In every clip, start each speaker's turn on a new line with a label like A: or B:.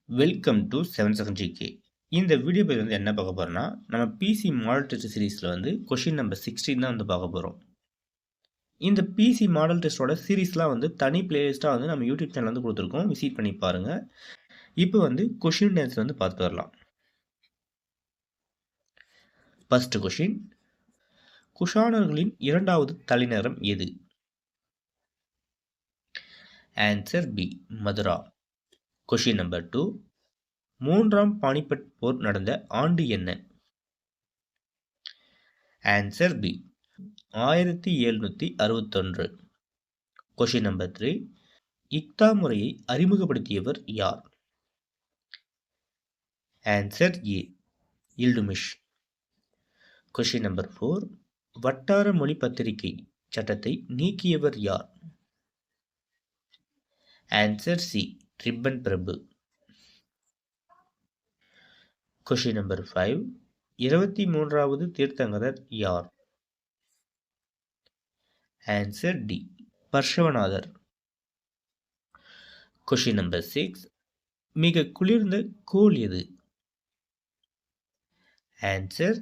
A: Welcome to 7 second GK. இந்த video பேர் என்ன பார்க்க போகிறோம்னா, நம்ம பிசி மாடல் டெஸ்ட் சீரிஸில் கொஷின் நம்பர் 16 தான் பார்க்க போகிறோம். இந்த பிசி மாடல் டெஸ்ட்டோட சீரிஸ்லாம் தனி பிளேலிஸ்ட்டாக நம்ம யூடியூப் சேனல் கொடுத்துருக்கோம். விசிட் பண்ணி பாருங்கள். இப்போ கொஷின் ஆன்சர் பார்த்து வரலாம். ஃபர்ஸ்ட் கொஷின், குஷானர்களின் இரண்டாவது தலைநகரம் எது? Answer B, Mathura. Question number 2, மூன்றாம் பானிபட் போர் நடந்த ஆண்டு என்ன? Answer B, 1761. கொஷின் நம்பர் 3, இக்தா முறையை அறிமுகப்படுத்தியவர் யார்? Answer A, Iltutmish. Question number 4, வட்டார மொழி பத்திரிகை சட்டத்தை நீக்கியவர் யார்? ஆன்சர் சி, ரிப்பன் பிரபு. கொஷின் நம்பர் 5, 23வது தீர்த்தங்கரர் யார்? ஆன்சர் டி, பர்ஷவநாதர். கொஷின் நம்பர் 6, மிக குளிர்ந்த கோள் எது? Answer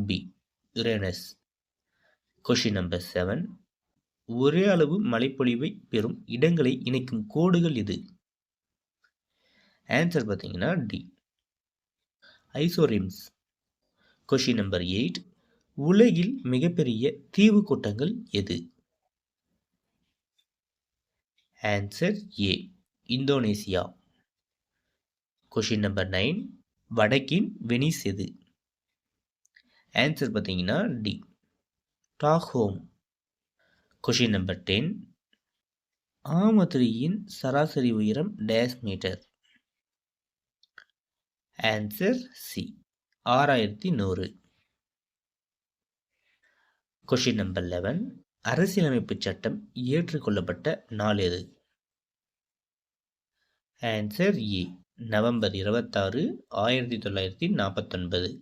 A: B, Uranus. Question number 7, ஒரே அளவு மழைப்பொழிவை பெறும் இடங்களை இணைக்கும் கோடுகள் எது? ஆன்சர் பார்த்தீங்கன்னா டி, ஐசோரிம்ஸ். கொஷின் நம்பர் 8, உலகில் மிகப்பெரிய தீவு கூட்டங்கள் எது? Answer A, Indonesia. Question number 9, வடக்கின் வெனிஸ் எது? ஆன்சர் பார்த்தீங்கன்னா டி, டாக்ஹோம். கொஷின் நம்பர் 10, ஆமதுரியின் சராசரி உயரம் dash metre? Answer C, 6100. Question number 11, அரசியலமைப்பு சட்டம் ஏற்றுக்கொள்ளப்பட்ட நாள் எது? Answer A, November 26, 1949.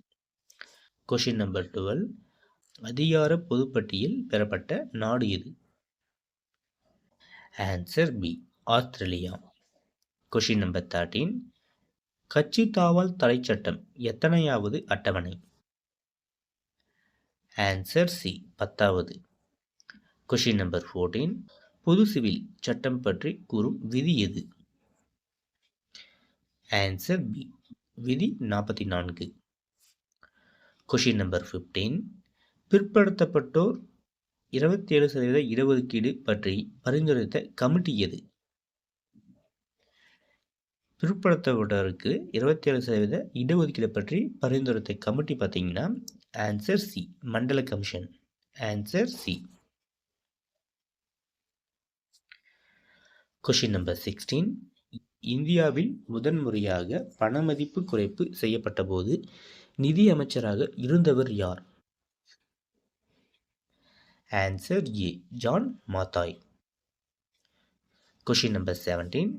A: Question number 12, அதிகார பொதுப்பட்டியல் பெறப்பட்ட நாடு எது? Answer B, Australia. Question number 13, கட்சி தாவல் தடை சட்டம் எத்தனையாவது அட்டவணை? ஆன்சர் சி, 10வது. கொஷின் நம்பர் 14, பொது சிவில் சட்டம் பற்றி கூறும் விதி எது? ஆன்சர் பி, விதி 44. கொஷின் நம்பர் 15, பிற்படுத்தப்பட்டோர் 27% இடஒதுக்கீடு பற்றி பரிந்துரைத்த கமிட்டி எது? பிற்படுத்தப்பட்டோருக்கு 27% இடஒதுக்கீடு பற்றி பரிந்துரைத்த கமிட்டி பார்த்தீங்கன்னா ஆன்சர் சி, மண்டல commission. Answer C. Question number 16, இந்தியாவில் முதன்முறையாக பணமதிப்பு குறைப்பு செய்யப்பட்ட போது நிதி அமைச்சராக இருந்தவர் யார்? ஆன்சர் ஏ, John Mathai. Question number 17,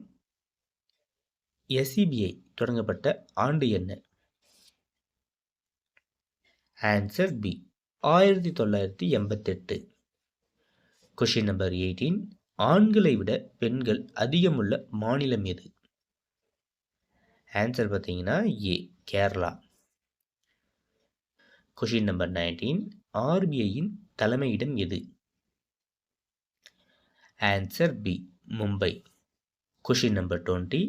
A: SCPI தொடங்கப்பட்ட ஆண்டு என்ன? Answer B, 1988. கொஷின் நம்பர் 18, ஆண்களை விட பெண்கள் அதிகமுள்ள மாநிலம் எது? ஆன்சர் பார்த்தீங்கன்னா ஏ, கேரளா. கொஷின் நம்பர் 19, ஆர்பிஐயின் தலைமையிடம் எது? Answer B, Mumbai. Question number 20,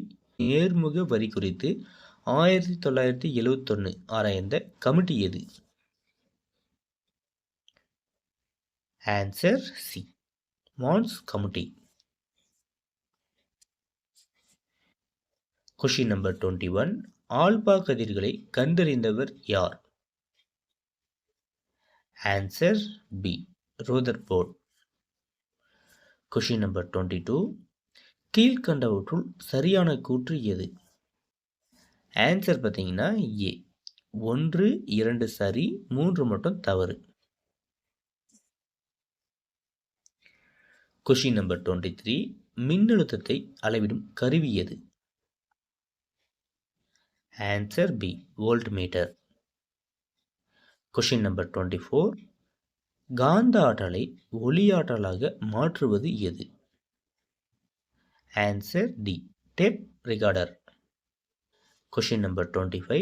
A: நேர்முக வரி குறித்து 1971 ஆராய்ந்த கமிட்டி எது? ஆன்சர் சி, மான்ஸ் கமிட்டி. கொஷின் நம்பர் 21, ஆல்பா கதிர்களை கண்டறிந்தவர் யார்? Answer B, Rutherford. Question number 22, கீழ்கண்டவற்றுள் சரியான கூற்று எது? ஆன்சர் பார்த்தீங்கன்னா ஏ, 1, 2 சரி, 3 மட்டும் தவறு. கொஷின் நம்பர் 23, மின்னழுத்தத்தை அளவிடும் கருவி எது? Answer B, voltmeter. Question number 24, காந்த ஆற்றலை ஒளியாற்றலாக மாற்றுவது எது? Answer D, tape recorder. Question number 25.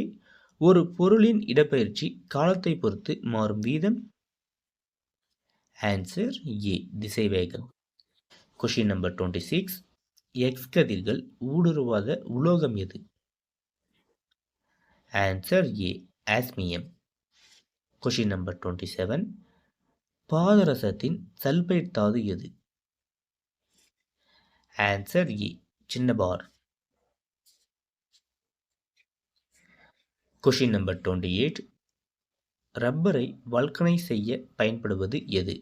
A: ஒரு பொருளின் இடப்பெயர்ச்சி காலத்தை பொறுத்து மாறும் வீதம். ஆன்சர் ஏ, திசைவேகம். Question number 26. எக்ஸ் கதிர்கள் ஊடுருவாத உலோகம் எது? Answer A, osmium. Question number 27. பாதரசத்தின் சல்பைட் தாது எது? Answer A, cinnabar. Question number 28. ரப்பரை வல்கனைஸ் செய்ய பயன்படுவது எது?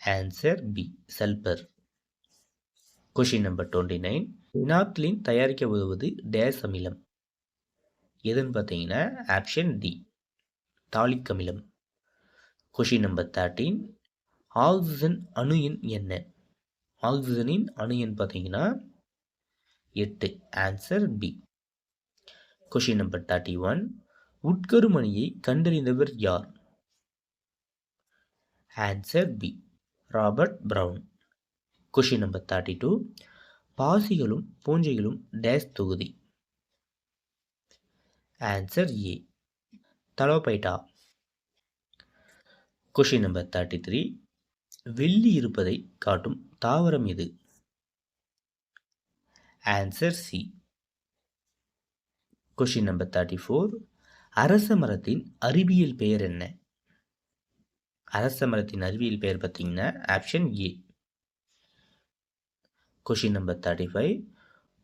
A: Answer B, sulphur. Question number 29. Naphthalene தயாரிக்க உதவுவது டேஸ் அமிலம் எதுன்னு பார்த்தீங்கன்னா ஆப்ஷன் டி, தாலிக் அமிலம். Question number 13. ஆக்சிஜன் அணு எண் என்ன? ஆக்சிஜனின் அணு எண் பார்த்தீங்கன்னா 8, ஆன்சர் பி. Question number 31. உட்கருமணியை கண்டறிந்தவர் யார்? Answer B, Robert Brown. Question number 32. பாசிகளும் பூஞ்சைகளும் டேஸ் தொகுதி? Answer A, thallophyta. Question number 33. வெள்ளி இருப்பதை காட்டும் தாவரம் எது? Answer C. Question number 34. அரச மரத்தின் அறிவியல் பெயர் என்ன? அரச மரத்தின் அறிவியல் பெயர் பார்த்தீங்கன்னா ஆப்ஷன் ஏ. Question number 35.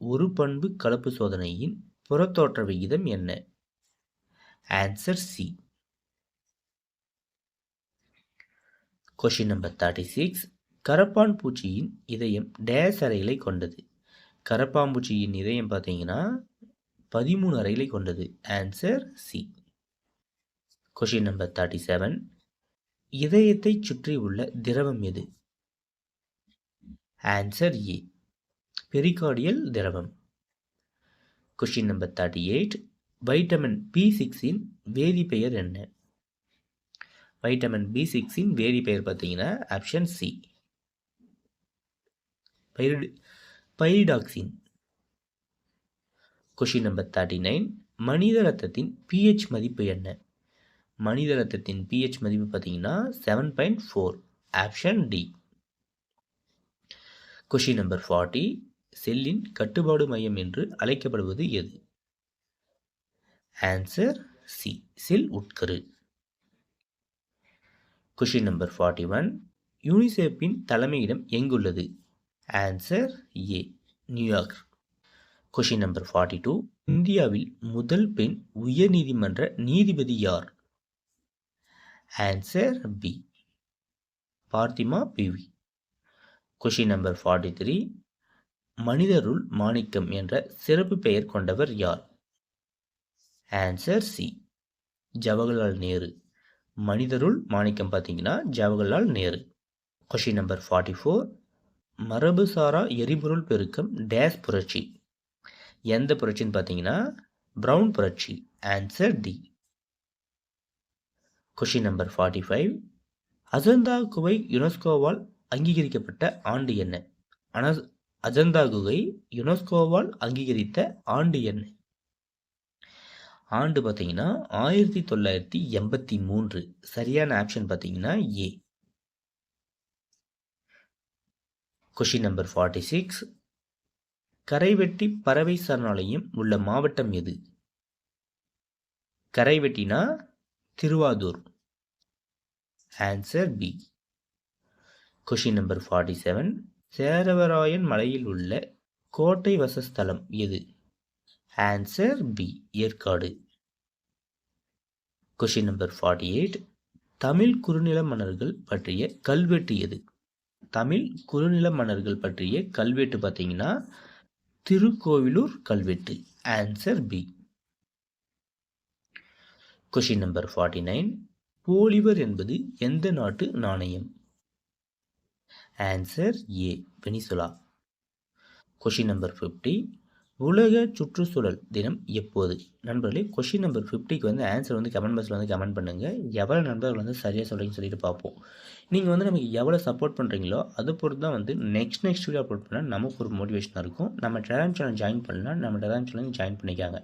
A: ஒரு பண்பு கலப்பு சோதனையின் புறத்தோற்ற விகிதம் என்ன? Answer C. Question number 36. கரப்பான் பூச்சியின் இதயம் டேஸ் அறைகளை கொண்டது? கரப்பாம்பூச்சியின் இதயம் பார்த்தீங்கன்னா 13 அறைகளை கொண்டது. Answer C. Question number 37. இதயத்தை சுற்றி உள்ள திரவம் எது? ஆன்சர் ஏ, பெரிகார்டியல் திரவம். Question number 38. வைட்டமின் B6இன் வேதிப்பெயர் என்ன? வைட்டமின் B6இன் வேதிப்பெயர் பார்த்தீங்கன்னா option C, pyridoxine. Question number 39. மனித இரத்தத்தின் pH மதிப்பு என்ன? மனித இரத்தத்தின் pH மதிப்பு பார்த்தீங்கன்னா 7.4, ஆப்ஷன் டி. Question number 40. செல்லின் கட்டுப்பாடு மையம் என்று அழைக்கப்படுவது எது? ஆன்சர் சி, செல் உட்கரு. Question number 41. யூனிசெஃப்பின் தலைமையிடம் எங்குள்ளது? Answer A, New York. Question number 42. இந்தியாவில் முதல் பெண் உயர் நீதிமன்ற நீதிபதி யார்? Answer B, Fathima Beevi. Question number 43. மனிதருள் மாணிக்கம் என்ற சிறப்பு பெயர் கொண்டவர் யார்? Answer C, Jawaharlal Nehru. மனிதருள் மாணிக்கம் பார்த்தீங்கன்னா ஜவஹர்லால் நேரு. Question number 44. மரபுசாரா எரிபொருள் பெருக்கம் டேஸ் புரட்சி? எந்த புரட்சின்னு பார்த்தீங்கன்னா பிரவுன் புரட்சி. Answer D. Question number 45. Ajanta குகை யுனெஸ்கோவால் அங்கீகரிக்கப்பட்ட ஆண்டு என்ன? அஜந்தா குகை யுனெஸ்கோவால் அங்கீகரித்த ஆண்டு என்ன? ஆண்டு பார்த்தீங்கன்னா 1983. சரியான ஆப்ஷன் பார்த்தீங்கன்னா ஏ. Question number 46. கரைவெட்டி பறவை சரணாலயம் உள்ள மாவட்டம் எது? கரைவெட்டினா திருவாதூர். Answer B. Question number 47. சேரவராயன் மலையில் உள்ள கோட்டை வசஸ்தலம் எது? Answer B, Yercaud. Question number 48. Tamil குறுநில மன்னர்கள் பற்றிய கல்வெட்டு எது? தமிழ் குறுநில மன்னர்கள் பற்றிய கல்வெட்டு பார்த்தீங்கன்னா திருக்கோவிலூர் கல்வெட்டு. Answer B. Question number 49. Bolivar என்பது எந்த நாட்டு நாணயம்? Answer A, Venezuela. Question number 50. உலக சுற்றுச்சூழல் தினம் எப்போது? நண்பர்களே, கொஸ்டின் நம்பர் 50க்கு வந்து ஆன்சர் வந்து கமெண்ட் பாக்ஸில் வந்து கமெண்ட் பண்ணுங்கள். எவ்வளோ நண்பர்கள் வந்து சரியாக சொல்கிறீங்கன்னு சொல்லிட்டு பார்ப்போம். நீங்கள் வந்து நமக்கு எவ்வளோ சப்போர்ட் பண்ணுறீங்களோ அதை பொறுத்து தான் வந்து நெக்ஸ்ட் வீடியோ அப்லோட் பண்ணால் நமக்கு ஒரு மோட்டிவேஷனாக இருக்கும். நம்ம டெலிகிராம் சேனல் ஜாயின் பண்ணலாம், நம்ம டெலிகிராம் சேனல் ஜாயின் பண்ணிக்காங்க.